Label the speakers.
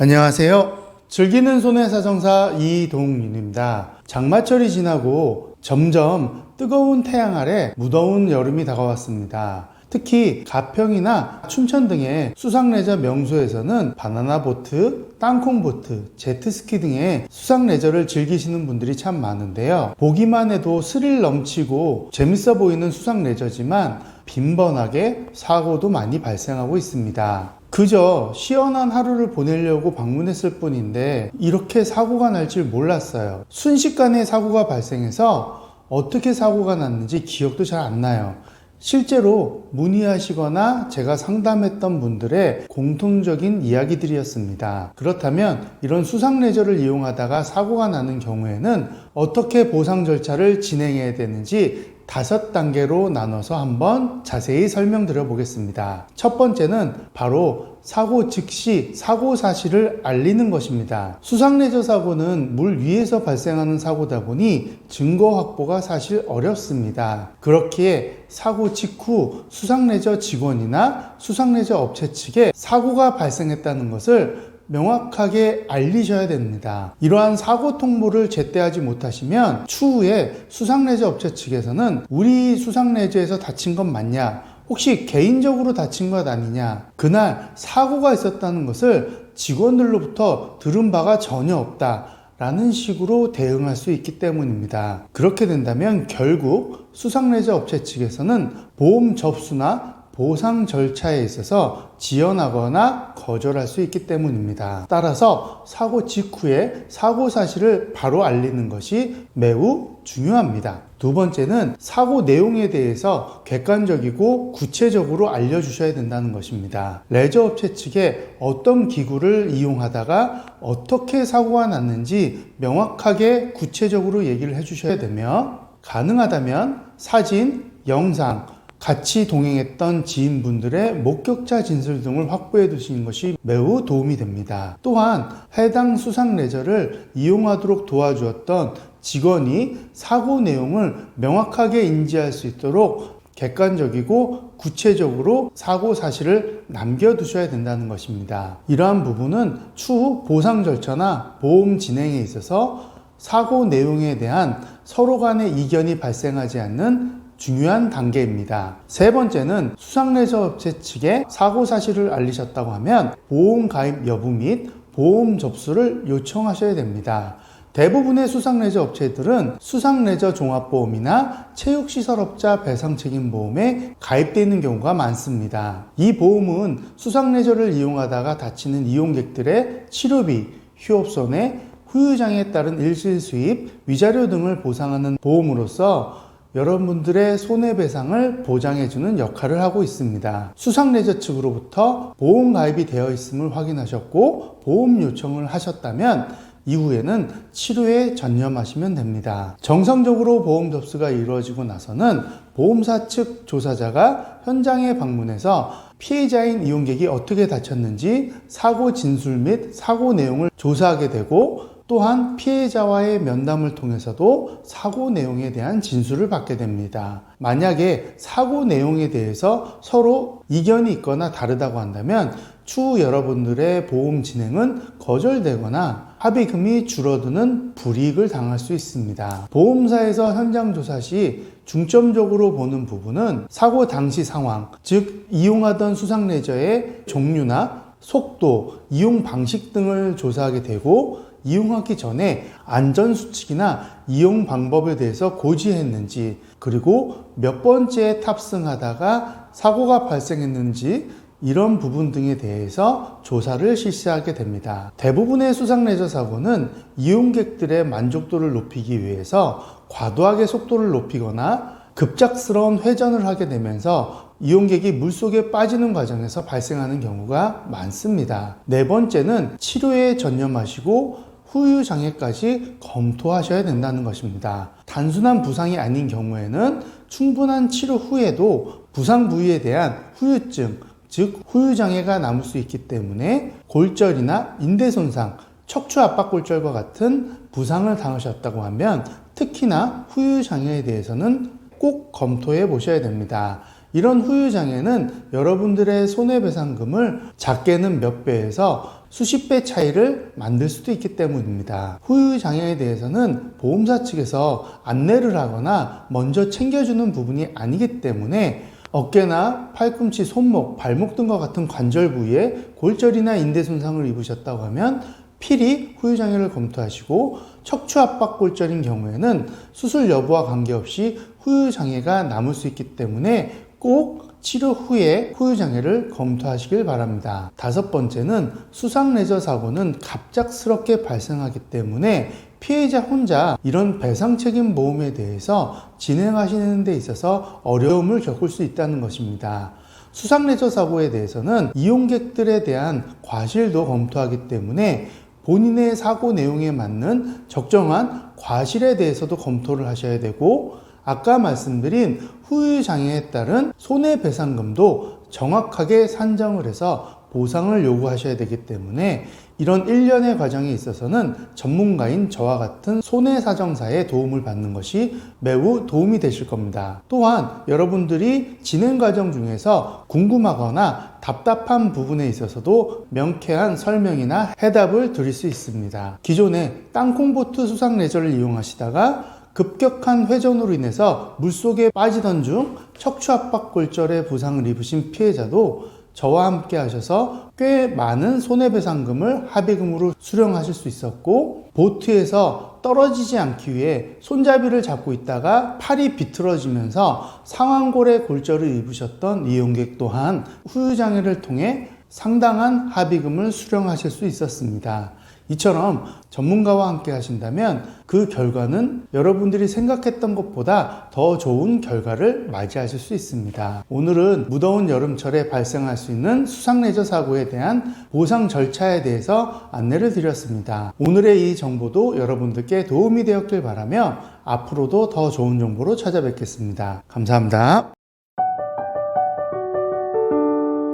Speaker 1: 안녕하세요. 즐기는 손해사정사 이동윤입니다. 장마철이 지나고 점점 뜨거운 태양 아래 무더운 여름이 다가왔습니다. 특히 가평이나 춘천 등의 수상레저 명소에서는 바나나 보트, 땅콩 보트, 제트스키 등의 수상 레저를 즐기시는 분들이 참 많은데요. 보기만 해도 스릴 넘치고 재밌어 보이는 수상 레저지만 빈번하게 사고도 많이 발생하고 있습니다. 그저 시원한 하루를 보내려고 방문했을 뿐인데 이렇게 사고가 날 줄 몰랐어요. 순식간에 사고가 발생해서 어떻게 사고가 났는지 기억도 잘 안 나요. 실제로 문의하시거나 제가 상담했던 분들의 공통적인 이야기들이었습니다. 그렇다면 이런 수상 레저를 이용하다가 사고가 나는 경우에는 어떻게 보상 절차를 진행해야 되는지 5단계로 나눠서 한번 자세히 설명드려 보겠습니다. 첫 번째는 바로 사고 즉시 사고 사실을 알리는 것입니다. 수상레저 사고는 물 위에서 발생하는 사고다 보니 증거 확보가 사실 어렵습니다. 그렇기에 사고 직후 수상레저 직원이나 수상레저 업체 측에 사고가 발생했다는 것을 명확하게 알리셔야 됩니다. 이러한 사고 통보를 제때 하지 못하시면 추후에 수상레저 업체 측에서는 우리 수상레저에서 다친 건 맞냐? 혹시 개인적으로 다친 것 아니냐? 그날 사고가 있었다는 것을 직원들로부터 들은 바가 전혀 없다. 라는 식으로 대응할 수 있기 때문입니다. 그렇게 된다면 결국 수상레저 업체 측에서는 보험 접수나 보상 절차에 있어서 지연하거나 거절할 수 있기 때문입니다. 따라서 사고 직후에 사고 사실을 바로 알리는 것이 매우 중요합니다. 두 번째는 사고 내용에 대해서 객관적이고 구체적으로 알려주셔야 된다는 것입니다. 레저 업체 측에 어떤 기구를 이용하다가 어떻게 사고가 났는지 명확하게 구체적으로 얘기를 해주셔야 되며, 가능하다면 사진, 영상, 같이 동행했던 지인분들의 목격자 진술 등을 확보해 두시는 것이 매우 도움이 됩니다. 또한 해당 수상 레저를 이용하도록 도와주었던 직원이 사고 내용을 명확하게 인지할 수 있도록 객관적이고 구체적으로 사고 사실을 남겨두셔야 된다는 것입니다. 이러한 부분은 추후 보상 절차나 보험 진행에 있어서 사고 내용에 대한 서로 간의 이견이 발생하지 않는 중요한 단계입니다. 세 번째는 수상레저 업체 측에 사고 사실을 알리셨다고 하면 보험 가입 여부 및 보험 접수를 요청하셔야 됩니다. 대부분의 수상레저 업체들은 수상레저 종합보험이나 체육시설업자 배상책임보험에 가입되어 있는 경우가 많습니다. 이 보험은 수상레저를 이용하다가 다치는 이용객들의 치료비, 휴업손해, 후유장애에 따른 일실수입, 위자료 등을 보상하는 보험으로서 여러분들의 손해배상을 보장해주는 역할을 하고 있습니다. 수상레저 측으로부터 보험 가입이 되어 있음을 확인하셨고 보험 요청을 하셨다면 이후에는 치료에 전념하시면 됩니다. 정상적으로 보험 접수가 이루어지고 나서는 보험사 측 조사자가 현장에 방문해서 피해자인 이용객이 어떻게 다쳤는지 사고 진술 및 사고 내용을 조사하게 되고, 또한 피해자와의 면담을 통해서도 사고 내용에 대한 진술을 받게 됩니다. 만약에 사고 내용에 대해서 서로 이견이 있거나 다르다고 한다면 추후 여러분들의 보험 진행은 거절되거나 합의금이 줄어드는 불이익을 당할 수 있습니다. 보험사에서 현장 조사 시 중점적으로 보는 부분은 사고 당시 상황, 즉 이용하던 수상레저의 종류나 속도, 이용 방식 등을 조사하게 되고, 이용하기 전에 안전수칙이나 이용 방법에 대해서 고지했는지, 그리고 몇 번째 탑승하다가 사고가 발생했는지, 이런 부분 등에 대해서 조사를 실시하게 됩니다. 대부분의 수상레저 사고는 이용객들의 만족도를 높이기 위해서 과도하게 속도를 높이거나 급작스러운 회전을 하게 되면서 이용객이 물속에 빠지는 과정에서 발생하는 경우가 많습니다. 네 번째는 치료에 전념하시고 후유장애까지 검토하셔야 된다는 것입니다. 단순한 부상이 아닌 경우에는 충분한 치료 후에도 부상 부위에 대한 후유증, 즉 후유장애가 남을 수 있기 때문에 골절이나 인대 손상, 척추 압박골절과 같은 부상을 당하셨다고 하면 특히나 후유장애에 대해서는 꼭 검토해 보셔야 됩니다. 이런 후유장애는 여러분들의 손해배상금을 작게는 몇 배에서 수십 배 차이를 만들 수도 있기 때문입니다. 후유 장애에 대해서는 보험사 측에서 안내를 하거나 먼저 챙겨주는 부분이 아니기 때문에 어깨나 팔꿈치, 손목, 발목 등과 같은 관절 부위에 골절이나 인대 손상을 입으셨다고 하면 필히 후유장애를 검토하시고, 척추압박골절인 경우에는 수술 여부와 관계없이 후유장애가 남을 수 있기 때문에 꼭 치료 후에 후유장애를 검토하시길 바랍니다. 다섯 번째는 수상레저 사고는 갑작스럽게 발생하기 때문에 피해자 혼자 이런 배상책임 보험에 대해서 진행하시는 데 있어서 어려움을 겪을 수 있다는 것입니다. 수상레저 사고에 대해서는 이용객들에 대한 과실도 검토하기 때문에 본인의 사고 내용에 맞는 적정한 과실에 대해서도 검토를 하셔야 되고, 아까 말씀드린 후유장애에 따른 손해배상금도 정확하게 산정을 해서 보상을 요구하셔야 되기 때문에 이런 일련의 과정에 있어서는 전문가인 저와 같은 손해사정사의 도움을 받는 것이 매우 도움이 되실 겁니다. 또한 여러분들이 진행 과정 중에서 궁금하거나 답답한 부분에 있어서도 명쾌한 설명이나 해답을 드릴 수 있습니다. 기존에 땅콩보트 수상레저를 이용하시다가 급격한 회전으로 인해서 물속에 빠지던 중 척추압박골절의 부상을 입으신 피해자도 저와 함께 하셔서 꽤 많은 손해배상금을 합의금으로 수령하실 수 있었고, 보트에서 떨어지지 않기 위해 손잡이를 잡고 있다가 팔이 비틀어지면서 상완골에 골절을 입으셨던 이용객 또한 후유장애를 통해 상당한 합의금을 수령하실 수 있었습니다. 이처럼 전문가와 함께 하신다면 그 결과는 여러분들이 생각했던 것보다 더 좋은 결과를 맞이하실 수 있습니다. 오늘은 무더운 여름철에 발생할 수 있는 수상레저 사고에 대한 보상 절차에 대해서 안내를 드렸습니다. 오늘의 이 정보도 여러분들께 도움이 되었길 바라며 앞으로도 더 좋은 정보로 찾아뵙겠습니다. 감사합니다.